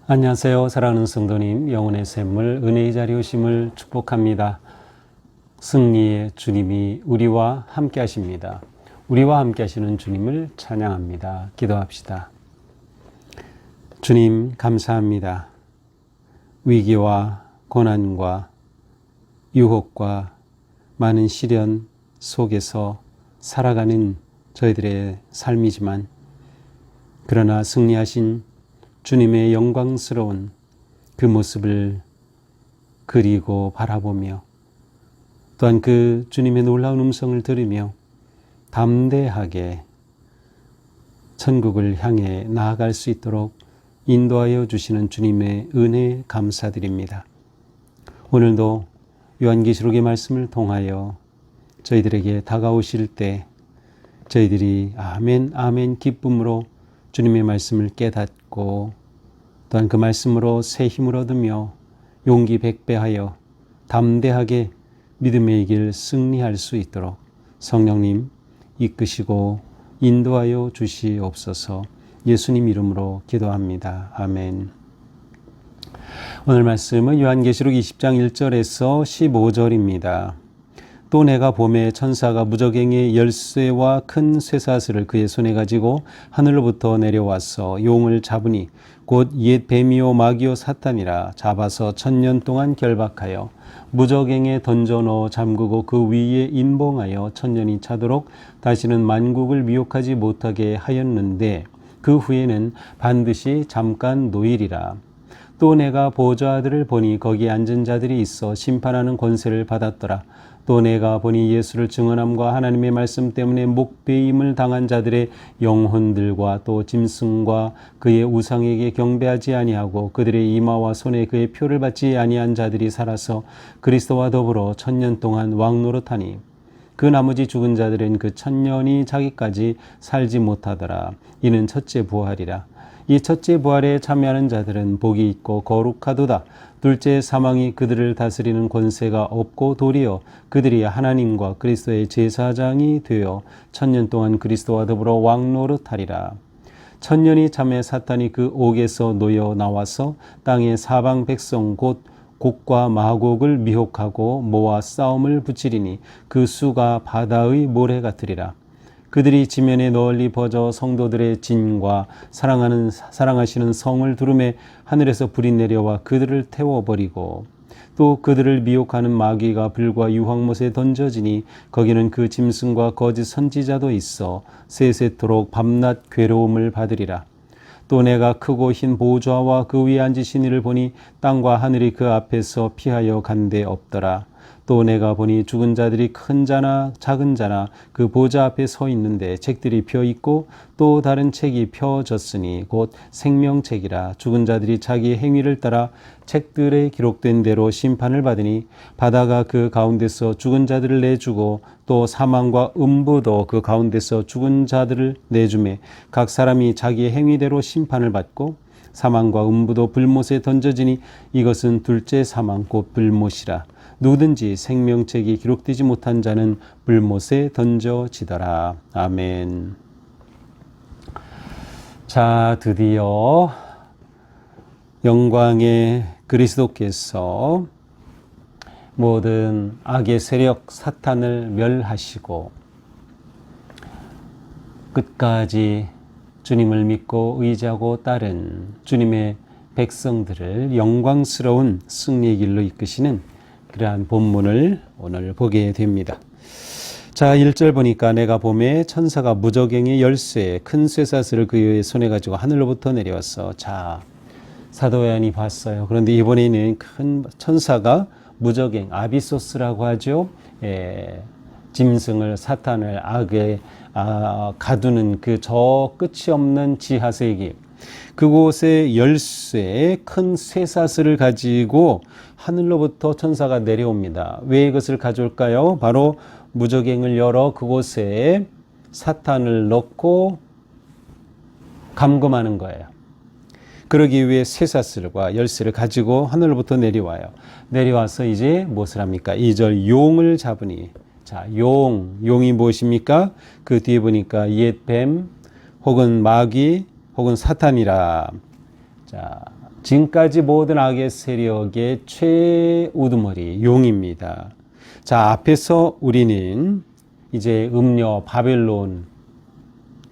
안녕하세요. 사랑하는 성도님, 영혼의 샘물, 은혜의 자리 오심을 축복합니다. 승리의 주님이 우리와 함께 하십니다. 우리와 함께 하시는 주님을 찬양합니다. 기도합시다. 주님, 감사합니다. 위기와 고난과 유혹과 많은 시련 속에서 살아가는 저희들의 삶이지만, 그러나 승리하신 주님의 영광스러운 그 모습을 그리고 바라보며, 또한 그 주님의 놀라운 음성을 들으며 담대하게 천국을 향해 나아갈 수 있도록 인도하여 주시는 주님의 은혜에 감사드립니다. 오늘도 요한계시록의 말씀을 통하여 저희들에게 다가오실 때 저희들이 아멘 아멘 기쁨으로 주님의 말씀을 깨닫고, 또한 그 말씀으로 새 힘을 얻으며 용기 백배하여 담대하게 믿음의 길 승리할 수 있도록 성령님 이끄시고 인도하여 주시옵소서. 예수님 이름으로 기도합니다. 아멘. 오늘 말씀은 요한계시록 20장 1절에서 15절입니다. 또 내가 봄에 천사가 무저갱의 열쇠와 큰 쇠사슬을 그의 손에 가지고 하늘로부터 내려와서 용을 잡으니 곧 옛 뱀이요 마귀요 사탄이라 잡아서 1000년 동안 결박하여 무저갱에 던져 넣어 잠그고 그 위에 인봉하여 1000년이 차도록 다시는 만국을 미혹하지 못하게 하였는데 그 후에는 반드시 잠깐 노일이라. 또 내가 보좌들을 보니 거기에 앉은 자들이 있어 심판하는 권세를 받았더라. 또 내가 보니 예수를 증언함과 하나님의 말씀 때문에 목배임을 당한 자들의 영혼들과 또 짐승과 그의 우상에게 경배하지 아니하고 그들의 이마와 손에 그의 표를 받지 아니한 자들이 살아서 그리스도와 더불어 1000년 동안 왕노릇하니 그 나머지 죽은 자들은 그 1000년이 자기까지 살지 못하더라. 이는 첫째 부활이라. 이 첫째 부활에 참여하는 자들은 복이 있고 거룩하도다. 둘째 사망이 그들을 다스리는 권세가 없고 도리어 그들이 하나님과 그리스도의 제사장이 되어 1000년 동안 그리스도와 더불어 왕노릇하리라. 1000년이 참에 사탄이 그 옥에서 놓여 나와서 땅의 사방 백성 곧 곡과 마곡을 미혹하고 모아 싸움을 붙이리니 그 수가 바다의 모래 같으리라. 그들이 지면에 널리 퍼져 성도들의 진과 사랑하시는 성을 두루매 하늘에서 불이 내려와 그들을 태워버리고, 또 그들을 미혹하는 마귀가 불과 유황못에 던져지니 거기는 그 짐승과 거짓 선지자도 있어 세세토록 밤낮 괴로움을 받으리라. 또 내가 크고 흰 보좌와 그 위에 앉으신 이를 보니 땅과 하늘이 그 앞에서 피하여 간데 없더라. 또 내가 보니 죽은 자들이 큰 자나 작은 자나 그 보좌 앞에 서 있는데 책들이 펴 있고 또 다른 책이 펴졌으니 곧 생명책이라. 죽은 자들이 자기 행위를 따라 책들에 기록된 대로 심판을 받으니 바다가 그 가운데서 죽은 자들을 내주고 또 사망과 음부도 그 가운데서 죽은 자들을 내주매 각 사람이 자기의 행위대로 심판을 받고 사망과 음부도 불못에 던져지니 이것은 둘째 사망 곧 불못이라. 누구든지 생명책이 기록되지 못한 자는 불못에 던져지더라. 아멘. 자, 드디어 영광의 그리스도께서 모든 악의 세력 사탄을 멸하시고 끝까지 주님을 믿고 의지하고 따른 주님의 백성들을 영광스러운 승리의 길로 이끄시는 그러한 본문을 오늘 보게 됩니다. 자, 1절 보니까 내가 봄에 천사가 무저갱의 열쇠 큰 쇠사슬을 그의 손에 가지고 하늘로부터 내려왔어. 자, 사도 요한이 봤어요. 그런데 이번에는 큰 천사가 무저갱, 아비소스라고 하죠. 짐승을, 사탄을 악에 가두는 그 저 끝이 없는 지하세계, 그곳에 열쇠 큰 쇠사슬을 가지고 하늘로부터 천사가 내려옵니다. 왜 이것을 가져올까요? 바로 무저갱을 열어 그곳에 사탄을 넣고 감금하는 거예요. 그러기 위해 쇠사슬과 열쇠를 가지고 하늘로부터 내려와요. 내려와서 이제 무엇을 합니까? 2절 용을 잡으니. 자, 용이 무엇입니까? 그 뒤에 보니까 옛 뱀 혹은 마귀 혹은 사탄이라. 자, 지금까지 모든 악의 세력의 최우두머리 용입니다. 자, 앞에서 우리는 이제 음녀 바벨론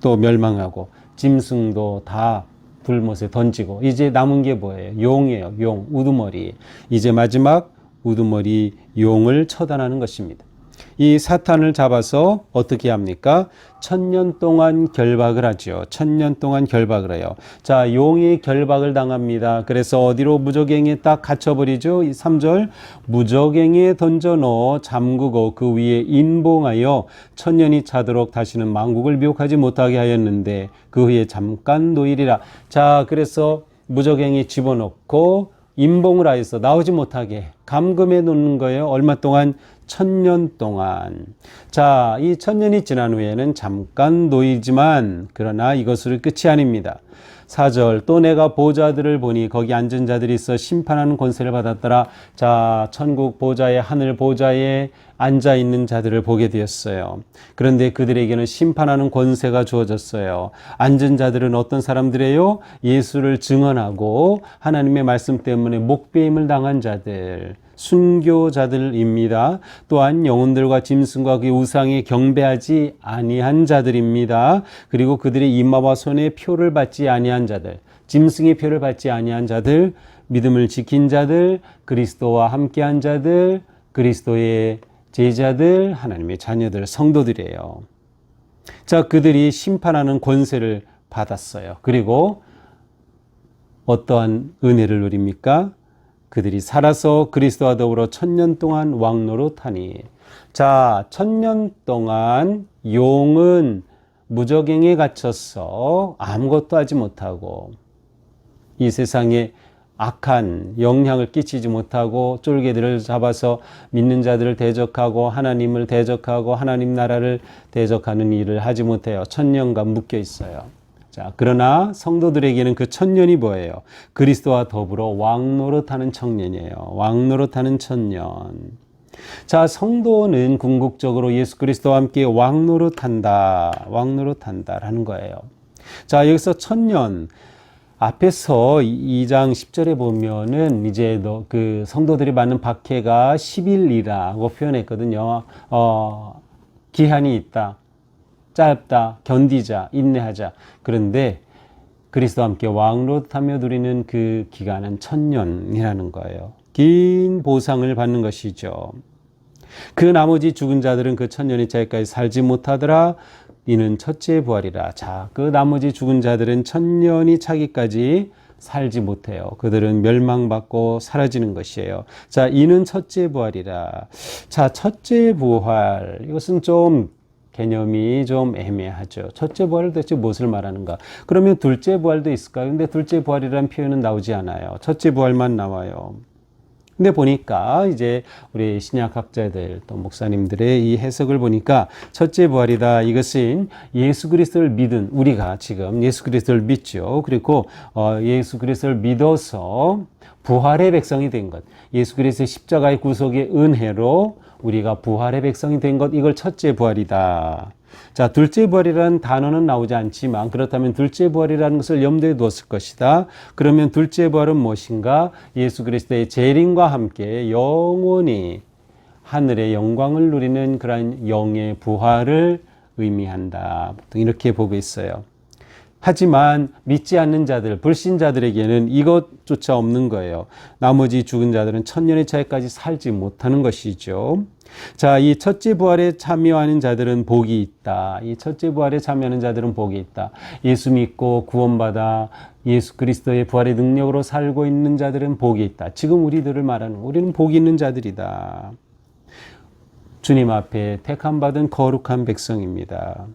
또 멸망하고 짐승도 다 불못에 던지고 이제 남은 게 뭐예요? 용이에요. 용, 우두머리. 이제 마지막 우두머리 용을 처단하는 것입니다. 이 사탄을 잡아서 어떻게 합니까? 1000년 동안 결박을 하죠. 1000년 동안 결박을 해요. 자, 용이 결박을 당합니다. 그래서 어디로 무저갱이에 딱 갇혀버리죠. 이 3절 무저갱이에 던져 넣어 잠그고 그 위에 인봉하여 1000년이 차도록 다시는 만국을 미혹하지 못하게 하였는데 그 후에 잠깐 노일이라. 자, 그래서 무저갱이 집어넣고 인봉을 하여서 나오지 못하게 감금해 놓는 거예요. 얼마 동안? 1000년 동안. 자, 이 1000년이 지난 후에는 잠깐 놓이지만 그러나 이것으로 끝이 아닙니다. 4절 또 내가 보좌들을 보니 거기 앉은 자들이 있어 심판하는 권세를 받았더라. 자, 천국 보좌에 하늘 보좌에 앉아 있는 자들을 보게 되었어요. 그런데 그들에게는 심판하는 권세가 주어졌어요. 앉은 자들은 어떤 사람들이에요? 예수를 증언하고 하나님의 말씀 때문에 목배임을 당한 자들, 순교자들입니다. 또한 영혼들과 짐승과 그 우상에 경배하지 아니한 자들입니다. 그리고 그들의 이마와 손에 표를 받지 아니한 자들, 짐승의 표를 받지 아니한 자들, 믿음을 지킨 자들, 그리스도와 함께한 자들, 그리스도의 제자들, 하나님의 자녀들, 성도들이에요. 자, 그들이 심판하는 권세를 받았어요. 그리고 어떠한 은혜를 누립니까? 그들이 살아서 그리스도와 더불어 1000년 동안 왕노릇하니. 자, 1000년 동안 용은 무저갱에 갇혀서 아무것도 하지 못하고 이 세상에 악한 영향을 끼치지 못하고 쫄개들을 잡아서 믿는 자들을 대적하고 하나님을 대적하고 하나님 나라를 대적하는 일을 하지 못해요. 1000년간 묶여 있어요. 자, 그러나 성도들에게는 그 1000년이 뭐예요? 그리스도와 더불어 왕노릇하는 청년이에요. 왕노릇하는 천년. 자, 성도는 궁극적으로 예수 그리스도와 함께 왕노릇한다라는 거예요. 자, 여기서 천년 앞에서 2장 10절에 보면은 이제 그 성도들이 받는 박해가 10일이라고 표현했거든요. 기한이 있다. 짧다, 견디자, 인내하자. 그런데 그리스도와 함께 왕노릇하며 누리는 그 기간은 1000년이라는 거예요. 긴 보상을 받는 것이죠. 그 나머지 죽은 자들은 그 1000년의 차이까지 살지 못하더라. 이는 첫째 부활이라. 자, 그 나머지 죽은 자들은 1000년이 차기까지 살지 못해요. 그들은 멸망받고 사라지는 것이에요. 자, 이는 첫째 부활이라. 자, 첫째 부활. 이것은 좀 개념이 좀 애매하죠. 첫째 부활을 대체 무엇을 말하는가? 그러면 둘째 부활도 있을까요? 근데 둘째 부활이라는 표현은 나오지 않아요. 첫째 부활만 나와요. 근데 보니까 이제 우리 신약학자들 또 목사님들의 이 해석을 보니까 첫째 부활이다. 이것은 예수 그리스도를 믿은 우리가 지금 예수 그리스도를 믿죠. 그리고 예수 그리스도를 믿어서 부활의 백성이 된 것. 예수 그리스도의 십자가의 구속의 은혜로 우리가 부활의 백성이 된 것, 이걸 첫째 부활이다. 자, 둘째 부활이라는 단어는 나오지 않지만 그렇다면 둘째 부활이라는 것을 염두에 두었을 것이다. 그러면 둘째 부활은 무엇인가? 예수 그리스도의 재림과 함께 영원히 하늘의 영광을 누리는 그러한 영의 부활을 의미한다. 보통 이렇게 보고 있어요. 하지만 믿지 않는 자들, 불신자들에게는 이것조차 없는 거예요. 나머지 죽은 자들은 1000년의 차이까지 살지 못하는 것이죠. 자, 이 첫째 부활에 참여하는 자들은 복이 있다. 이 첫째 부활에 참여하는 자들은 복이 있다. 예수 믿고 구원받아 예수 그리스도의 부활의 능력으로 살고 있는 자들은 복이 있다. 지금 우리들을 말하는, 우리는 복이 있는 자들이다. 주님 앞에 택함받은 거룩한 백성입니다.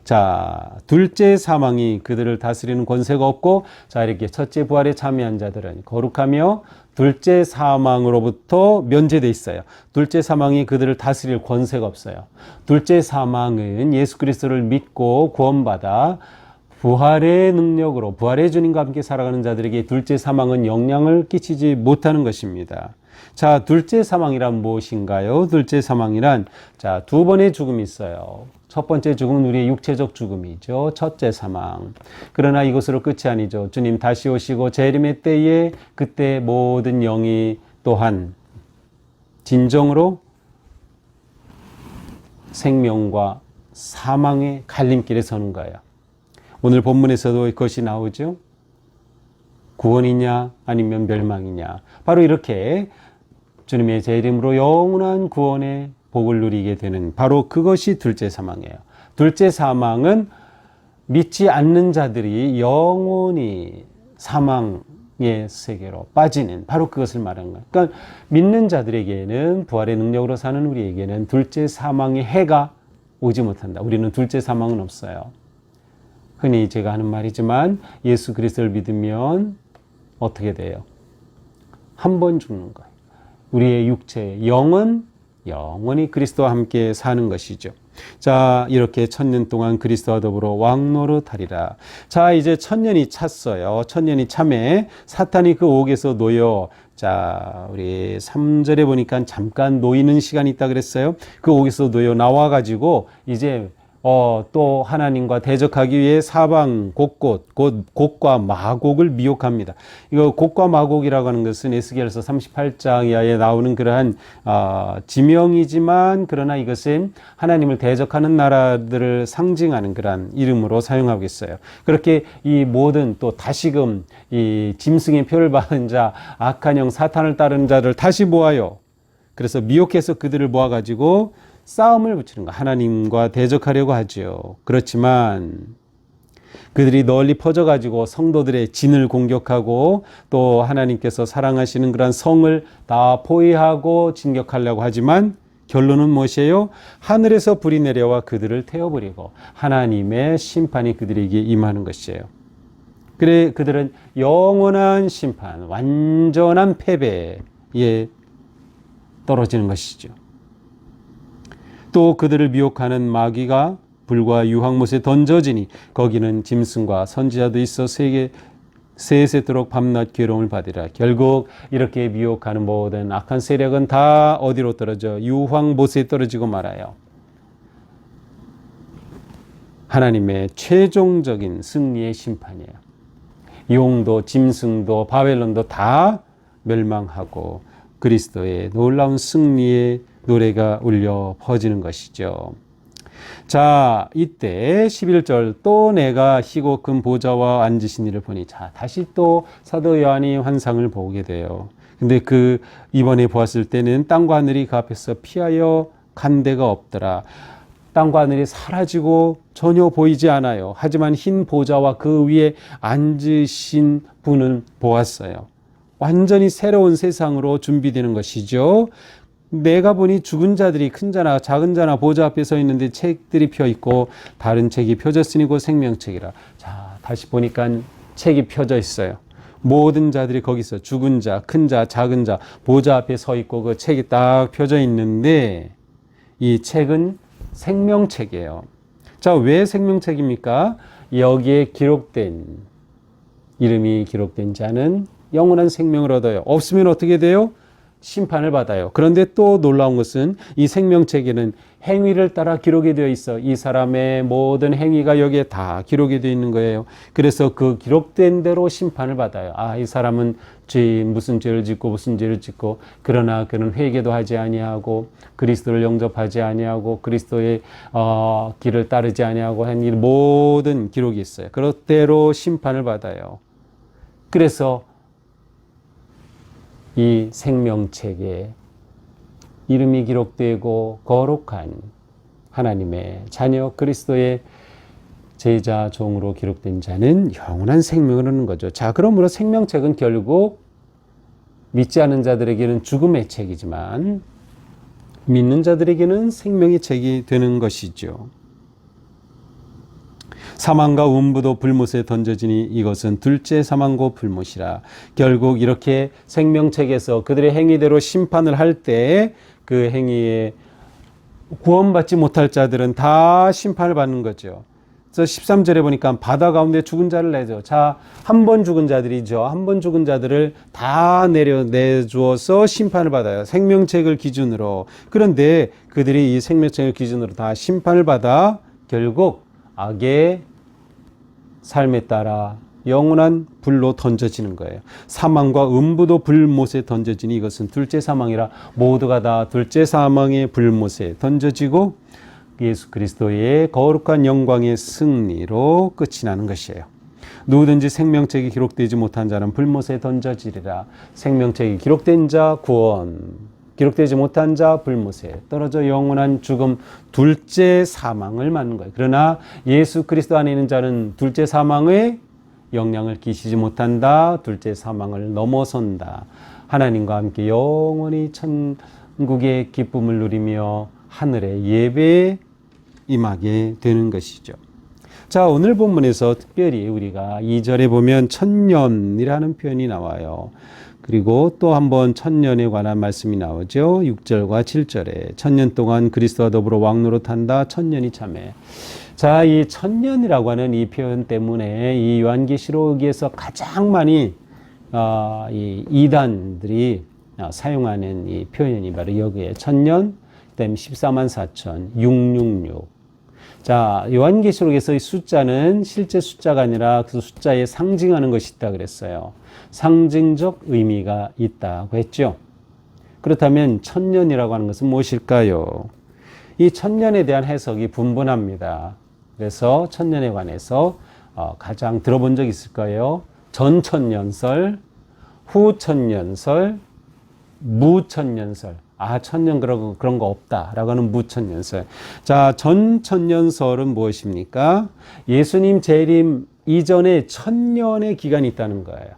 자, 둘째 사망이 그들을 다스리는 권세가 없고, 자, 이렇게 첫째 부활에 참여한 자들은 거룩하며 둘째 사망으로부터 면제되어 있어요. 둘째 사망이 그들을 다스릴 권세가 없어요. 둘째 사망은 예수 그리스도를 믿고 구원받아 부활의 능력으로 부활의 주님과 함께 살아가는 자들에게 둘째 사망은 영향을 끼치지 못하는 것입니다. 자, 둘째 사망이란 무엇인가요? 둘째 사망이란 자, 두 번의 죽음이 있어요. 첫 번째 죽음은 우리의 육체적 죽음이죠. 첫째 사망. 그러나 이것으로 끝이 아니죠. 주님 다시 오시고 재림의 때에 그때 모든 영이 또한 진정으로 생명과 사망의 갈림길에 서는 거예요. 오늘 본문에서도 그것이 나오죠. 구원이냐 아니면 멸망이냐. 바로 이렇게 주님의 재림으로 영원한 구원의 복을 누리게 되는 바로 그것이 둘째 사망이에요. 둘째 사망은 믿지 않는 자들이 영원히 사망의 세계로 빠지는 바로 그것을 말하는 거예요. 그러니까 믿는 자들에게는 부활의 능력으로 사는 우리에게는 둘째 사망의 해가 오지 못한다. 우리는 둘째 사망은 없어요. 흔히 제가 하는 말이지만 예수 그리스도를 믿으면 어떻게 돼요? 한 번 죽는 거예요. 우리의 육체, 영은 영원히 그리스도와 함께 사는 것이죠. 자, 이렇게 1000년 동안 그리스도와 더불어 왕노릇하리라. 자, 이제 1000년이 찼어요. 1000년이 참에 사탄이 그 옥에서 놓여 자, 우리 3절에 보니까 잠깐 놓이는 시간이 있다 그랬어요. 그 옥에서 놓여 나와가지고 이제 또 하나님과 대적하기 위해 사방 곳곳 곧 곡과 마곡을 미혹합니다. 이거 곡과 마곡이라고 하는 것은 에스겔서 38장 이하에 나오는 그러한 지명이지만 그러나 이것은 하나님을 대적하는 나라들을 상징하는 그러한 이름으로 사용하고 있어요. 그렇게 이 모든 또 다시금 이 짐승의 표를 받은 자 악한 영 사탄을 따르는 자를 다시 모아요. 그래서 미혹해서 그들을 모아가지고 싸움을 붙이는 거, 하나님과 대적하려고 하죠. 그렇지만 그들이 널리 퍼져가지고 성도들의 진을 공격하고 또 하나님께서 사랑하시는 그런 성을 다 포위하고 진격하려고 하지만 결론은 무엇이에요? 하늘에서 불이 내려와 그들을 태워버리고 하나님의 심판이 그들에게 임하는 것이에요. 그래 그들은 영원한 심판, 완전한 패배에 떨어지는 것이죠. 또 그들을 미혹하는 마귀가 불과 유황못에 던져지니 거기는 짐승과 선지자도 있어 세세토록 밤낮 괴로움을 받으리라. 결국 이렇게 미혹하는 모든 악한 세력은 다 어디로 떨어져? 유황못에 떨어지고 말아요. 하나님의 최종적인 승리의 심판이에요. 용도 짐승도 바벨론도 다 멸망하고 그리스도의 놀라운 승리의 노래가 울려 퍼지는 것이죠. 자, 이때 11절 또 내가 희고 큰 보좌와 앉으신 이를 보니 자, 다시 또 사도 요한이 환상을 보게 돼요. 근데 이번에 보았을 때는 땅과 하늘이 그 앞에서 피하여 간 데가 없더라. 땅과 하늘이 사라지고 전혀 보이지 않아요. 하지만 흰 보좌와 그 위에 앉으신 분은 보았어요. 완전히 새로운 세상으로 준비되는 것이죠. 내가 보니 죽은 자들이 큰 자나 작은 자나 보좌 앞에 서 있는데 책들이 펴 있고 다른 책이 펴졌으니 곧 생명책이라. 자, 다시 보니까 책이 펴져 있어요. 모든 자들이 거기서 죽은 자, 큰 자, 작은 자 보좌 앞에 서 있고 그 책이 딱 펴져 있는데 이 책은 생명책이에요. 자, 왜 생명책입니까? 여기에 기록된 이름이 기록된 자는 영원한 생명을 얻어요. 없으면 어떻게 돼요? 심판을 받아요. 그런데 또 놀라운 것은 이 생명책에는 행위를 따라 기록이 되어 있어. 이 사람의 모든 행위가 여기에 다 기록이 되어 있는 거예요. 그래서 그 기록된 대로 심판을 받아요. 아, 이 사람은 무슨 죄를 짓고 무슨 죄를 짓고 그러나 그는 회개도 하지 아니하고 그리스도를 영접하지 아니하고 그리스도의 길을 따르지 아니하고 한 이 모든 기록이 있어요. 그렇대로 심판을 받아요. 그래서 이 생명책에 이름이 기록되고 거룩한 하나님의 자녀 그리스도의 제자 종으로 기록된 자는 영원한 생명을 얻는 거죠. 자, 그러므로 생명책은 결국 믿지 않은 자들에게는 죽음의 책이지만 믿는 자들에게는 생명의 책이 되는 것이죠. 사망과 음부도 불못에 던져지니 이것은 둘째 사망고 불못이라. 결국 이렇게 생명책에서 그들의 행위대로 심판을 할 때 그 행위에 구원받지 못할 자들은 다 심판을 받는 거죠. 그래서 13절에 보니까 바다 가운데 죽은 자를 내줘. 자, 한 번 죽은 자들이죠. 한 번 죽은 자들을 다 내주어서 심판을 받아요. 생명책을 기준으로. 그런데 그들이 이 생명책을 기준으로 다 심판을 받아 결국 악의 삶에 따라 영원한 불로 던져지는 거예요. 사망과 음부도 불못에 던져지니 이것은 둘째 사망이라 모두가 다 둘째 사망의 불못에 던져지고 예수 그리스도의 거룩한 영광의 승리로 끝이 나는 것이에요. 누구든지 생명책이 기록되지 못한 자는 불못에 던져지리라. 생명책이 기록된 자 구원, 기록되지 못한 자 불못에 떨어져 영원한 죽음, 둘째 사망을 맞는 거예요. 그러나 예수 그리스도 안에 있는 자는 둘째 사망의 영향을 끼치지 못한다. 둘째 사망을 넘어선다. 하나님과 함께 영원히 천국의 기쁨을 누리며 하늘의 예배에 임하게 되는 것이죠. 자, 오늘 본문에서 특별히 우리가 2절에 보면 천년이라는 표현이 나와요. 그리고 또 한번 천년에 관한 말씀이 나오죠. 6절과 7절에 천년 동안 그리스도와 더불어 왕노릇한다. 천년이 참해. 자, 이 천년이라고 하는 이 표현 때문에 이 요한계시록에서 가장 많이 이 이단들이 사용하는 이 표현이 바로 여기에 천년, 그다음에 14만 4천, 666. 자, 요한계시록에서의 숫자는 실제 숫자가 아니라 그 숫자에 상징하는 것이 있다 그랬어요. 상징적 의미가 있다고 했죠. 그렇다면 천년이라고 하는 것은 무엇일까요? 이 천년에 대한 해석이 분분합니다. 그래서 천년에 관해서 가장 들어본 적 있을 거예요. 전천년설, 후천년설, 무천년설. 천년 그런 거 없다라고 하는 무천년설. 자, 전천년설은 무엇입니까? 예수님 재림 이전에 천년의 기간이 있다는 거예요.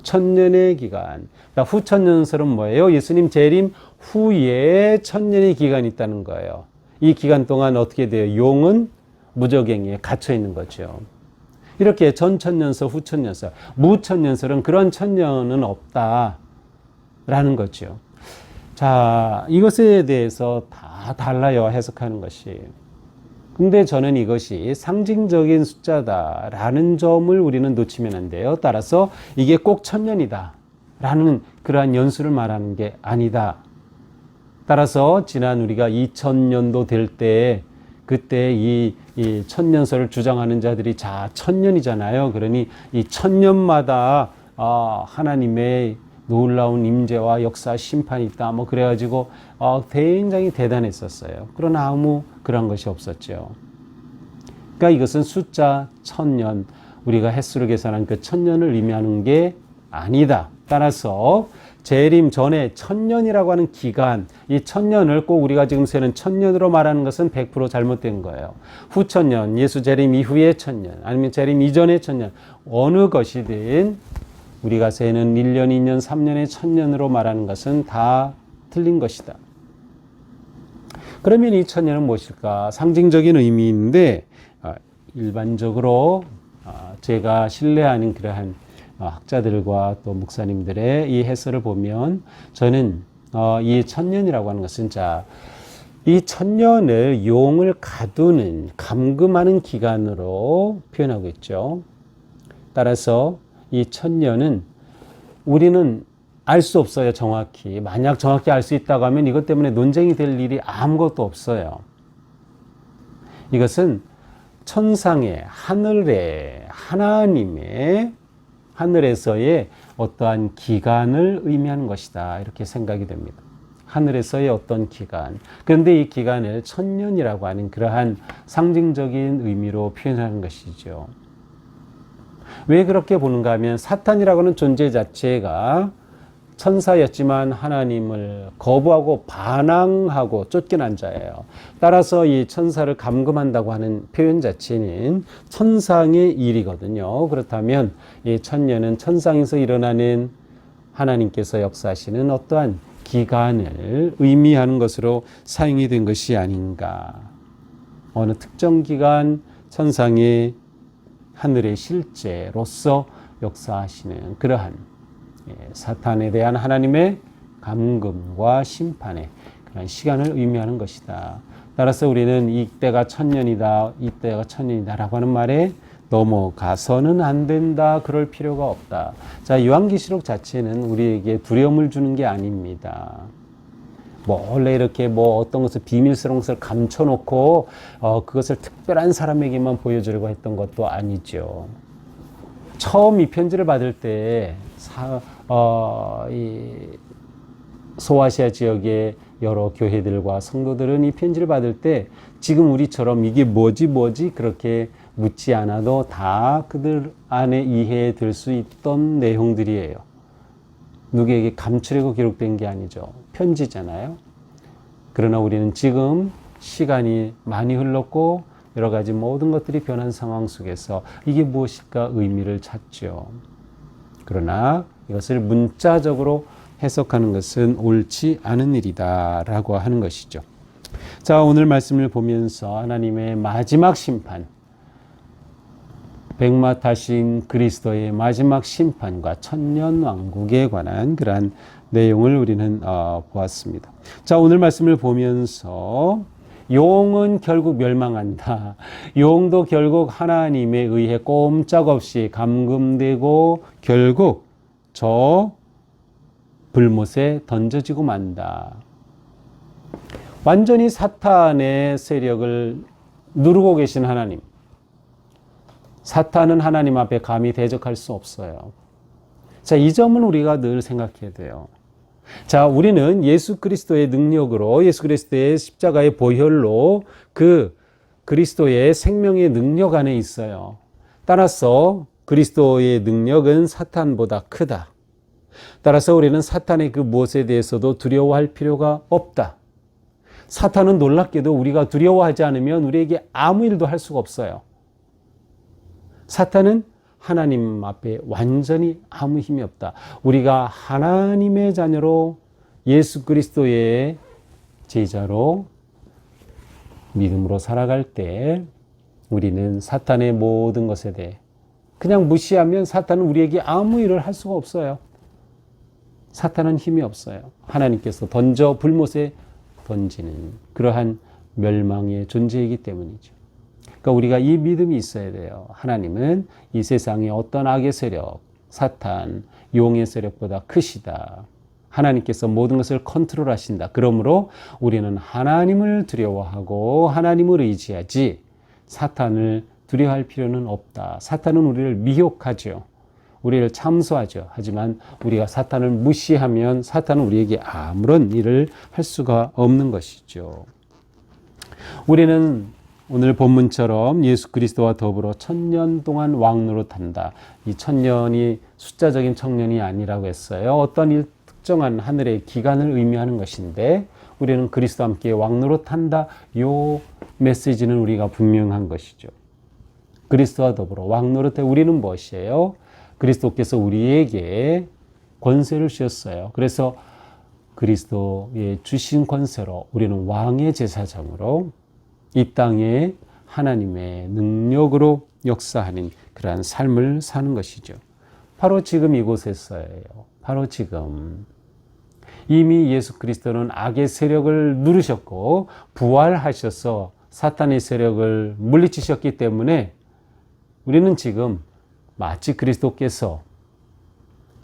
천년의 기간. 후천년설은 뭐예요? 예수님 재림 후에 천년의 기간이 있다는 거예요. 이 기간 동안 어떻게 돼요? 용은 무저갱이에 갇혀 있는 거죠. 이렇게 전천년설, 후천년설, 무천년설은 그런 천년은 없다라는 거죠. 자, 이것에 대해서 다 달라요, 해석하는 것이. 근데 저는 이것이 상징적인 숫자다라는 점을 우리는 놓치면 안 돼요. 따라서 이게 꼭 천년이다라는 그러한 연수를 말하는 게 아니다. 따라서 지난 우리가 2000년도 될 때 그때 이 천년설을 주장하는 자들이 자, 천년이잖아요. 그러니 이 천년마다 하나님의 놀라운 임재와 역사, 심판이 있다. 뭐 그래가지고 굉장히 대단했었어요. 그러나 아무 그런 것이 없었죠. 그러니까 이것은 숫자 천년, 우리가 횟수로 계산한 그 천년을 의미하는 게 아니다. 따라서 재림 전에 천년이라고 하는 기간, 이 천년을 꼭 우리가 지금 세는 천년으로 말하는 것은 100% 잘못된 거예요. 후천년, 예수 재림 이후의 천년, 아니면 재림 이전의 천년, 어느 것이든 우리가 세는 1년, 2년, 3년의 천년으로 말하는 것은 다 틀린 것이다. 그러면 이 천년은 무엇일까? 상징적인 의미인데 일반적으로 제가 신뢰하는 그러한 학자들과 또 목사님들의 이 해설을 보면 저는 이 천년이라고 하는 것은 이 천년을 용을 가두는, 감금하는 기간으로 표현하고 있죠. 따라서 이 천년은 우리는 알 수 없어요, 정확히. 만약 정확히 알 수 있다고 하면 이것 때문에 논쟁이 될 일이 아무것도 없어요. 이것은 천상의, 하늘의, 하나님의, 하늘에서의 어떠한 기간을 의미하는 것이다. 이렇게 생각이 됩니다. 하늘에서의 어떤 기간. 그런데 이 기간을 천년이라고 하는 그러한 상징적인 의미로 표현하는 것이죠. 왜 그렇게 보는가 하면 사탄이라고 하는 존재 자체가 천사였지만 하나님을 거부하고 반항하고 쫓겨난 자예요. 따라서 이 천사를 감금한다고 하는 표현 자체는 천상의 일이거든요. 그렇다면 이 천년은 천상에서 일어나는 하나님께서 역사하시는 어떠한 기간을 의미하는 것으로 사용이 된 것이 아닌가. 어느 특정 기간 천상의 하늘의 실제로서 역사하시는 그러한 사탄에 대한 하나님의 감금과 심판의 그런 시간을 의미하는 것이다. 따라서 우리는 이때가 천년이다, 이때가 천년이다라고 하는 말에 넘어가서는 안 된다, 그럴 필요가 없다. 자, 요한계시록 자체는 우리에게 두려움을 주는 게 아닙니다. 원래 이렇게 어떤 것을 비밀스러운 것을 감춰놓고 그것을 특별한 사람에게만 보여주려고 했던 것도 아니죠. 처음 이 편지를 받을 때 이 소아시아 지역의 여러 교회들과 성도들은 이 편지를 받을 때 지금 우리처럼 이게 뭐지 그렇게 묻지 않아도 다 그들 안에 이해에 들 수 있던 내용들이에요. 누구에게 감추려고 기록된 게 아니죠. 편지잖아요. 그러나 우리는 지금 시간이 많이 흘렀고 여러 가지 모든 것들이 변한 상황 속에서 이게 무엇일까 의미를 찾죠. 그러나 이것을 문자적으로 해석하는 것은 옳지 않은 일이다 라고 하는 것이죠. 자, 오늘 말씀을 보면서 하나님의 마지막 심판, 백마 타신 그리스도의 마지막 심판과 천년왕국에 관한 그러한 내용을 우리는 보았습니다. 자, 오늘 말씀을 보면서 용은 결국 멸망한다. 용도 결국 하나님에 의해 꼼짝없이 감금되고 결국 저 불못에 던져지고 만다. 완전히 사탄의 세력을 누르고 계신 하나님. 사탄은 하나님 앞에 감히 대적할 수 없어요. 자, 이 점은 우리가 늘 생각해야 돼요. 자, 우리는 예수 그리스도의 능력으로, 예수 그리스도의 십자가의 보혈로 그 그리스도의 생명의 능력 안에 있어요. 따라서 그리스도의 능력은 사탄보다 크다. 따라서 우리는 사탄의 그 무엇에 대해서도 두려워할 필요가 없다. 사탄은 놀랍게도 우리가 두려워하지 않으면 우리에게 아무 일도 할 수가 없어요. 사탄은 하나님 앞에 완전히 아무 힘이 없다. 우리가 하나님의 자녀로 예수 그리스도의 제자로 믿음으로 살아갈 때 우리는 사탄의 모든 것에 대해 그냥 무시하면 사탄은 우리에게 아무 일을 할 수가 없어요. 사탄은 힘이 없어요. 하나님께서 불못에 던지는 그러한 멸망의 존재이기 때문이죠. 그러니까 우리가 이 믿음이 있어야 돼요. 하나님은 이 세상의 어떤 악의 세력, 사탄, 용의 세력보다 크시다. 하나님께서 모든 것을 컨트롤하신다. 그러므로 우리는 하나님을 두려워하고 하나님을 의지하지 사탄을 두려워할 필요는 없다. 사탄은 우리를 미혹하죠. 우리를 참소하죠. 하지만 우리가 사탄을 무시하면 사탄은 우리에게 아무런 일을 할 수가 없는 것이죠. 우리는 오늘 본문처럼 예수 그리스도와 더불어 1000년 동안 왕노릇한다. 이 1000년이 숫자적인 청년이 아니라고 했어요. 어떤 특정한 하늘의 기간을 의미하는 것인데 우리는 그리스도와 함께 왕노릇한다. 이 메시지는 우리가 분명한 것이죠. 그리스도와 더불어 왕노릇해 우리는 무엇이에요? 그리스도께서 우리에게 권세를 주셨어요. 그래서 그리스도의 주신 권세로 우리는 왕의 제사장으로 이 땅에 하나님의 능력으로 역사하는 그러한 삶을 사는 것이죠. 바로 지금 이곳에서예요. 바로 지금. 이미 예수 그리스도는 악의 세력을 누르셨고 부활하셔서 사탄의 세력을 물리치셨기 때문에 우리는 지금 마치 그리스도께서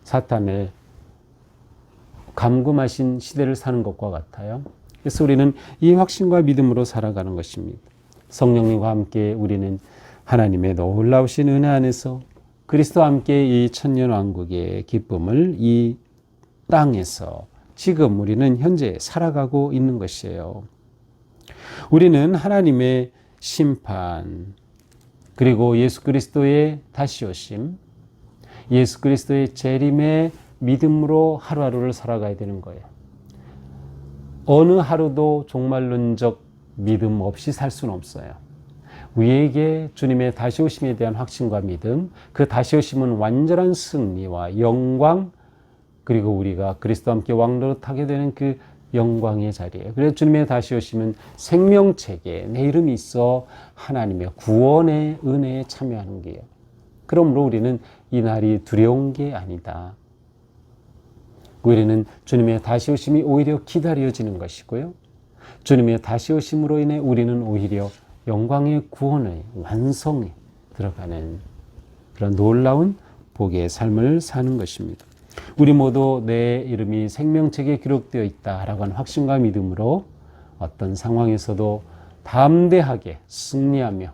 사탄을 감금하신 시대를 사는 것과 같아요. 그래서 우리는 이 확신과 믿음으로 살아가는 것입니다. 성령님과 함께 우리는 하나님의 놀라우신 은혜 안에서 그리스도와 함께 이 천년왕국의 기쁨을 이 땅에서 지금 우리는 현재 살아가고 있는 것이에요. 우리는 하나님의 심판, 그리고 예수 그리스도의 다시 오심, 예수 그리스도의 재림의 믿음으로 하루하루를 살아가야 되는 거예요. 어느 하루도 종말론적 믿음 없이 살 수는 없어요. 우리에게 주님의 다시 오심에 대한 확신과 믿음, 그 다시 오심은 완전한 승리와 영광, 그리고 우리가 그리스도와 함께 왕노릇하게 되는 그 영광의 자리예요. 그래서 주님의 다시 오심은 생명책에 내 이름이 있어 하나님의 구원의 은혜에 참여하는 게요. 그러므로 우리는 이 날이 두려운 게 아니다. 우리는 주님의 다시 오심이 오히려 기다려지는 것이고요. 주님의 다시 오심으로 인해 우리는 오히려 영광의 구원의 완성에 들어가는 그런 놀라운 복의 삶을 사는 것입니다. 우리 모두 내 이름이 생명책에 기록되어 있다라고 하는 확신과 믿음으로 어떤 상황에서도 담대하게 승리하며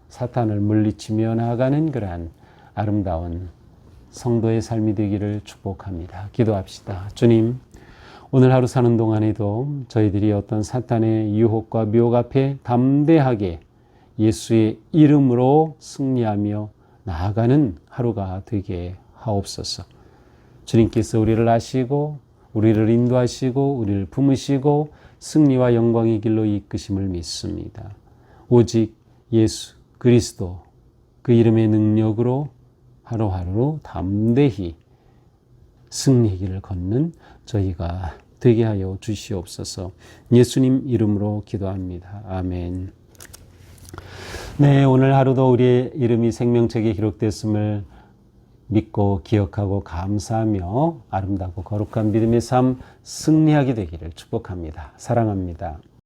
사탄을 물리치며 나아가는 그러한 아름다운 성도의 삶이 되기를 축복합니다. 기도합시다. 주님, 오늘 하루 사는 동안에도 저희들이 어떤 사탄의 유혹과 미혹 앞에 담대하게 예수의 이름으로 승리하며 나아가는 하루가 되게 하옵소서. 주님께서 우리를 아시고 우리를 인도하시고 우리를 품으시고 승리와 영광의 길로 이끄심을 믿습니다. 오직 예수 그리스도 그 이름의 능력으로 하루하루 담대히 승리의 길을 걷는 저희가 되게 하여 주시옵소서. 예수님 이름으로 기도합니다. 아멘. 네, 오늘 하루도 우리의 이름이 생명책에 기록됐음을 믿고 기억하고 감사하며 아름답고 거룩한 믿음의 삶 승리하게 되기를 축복합니다. 사랑합니다.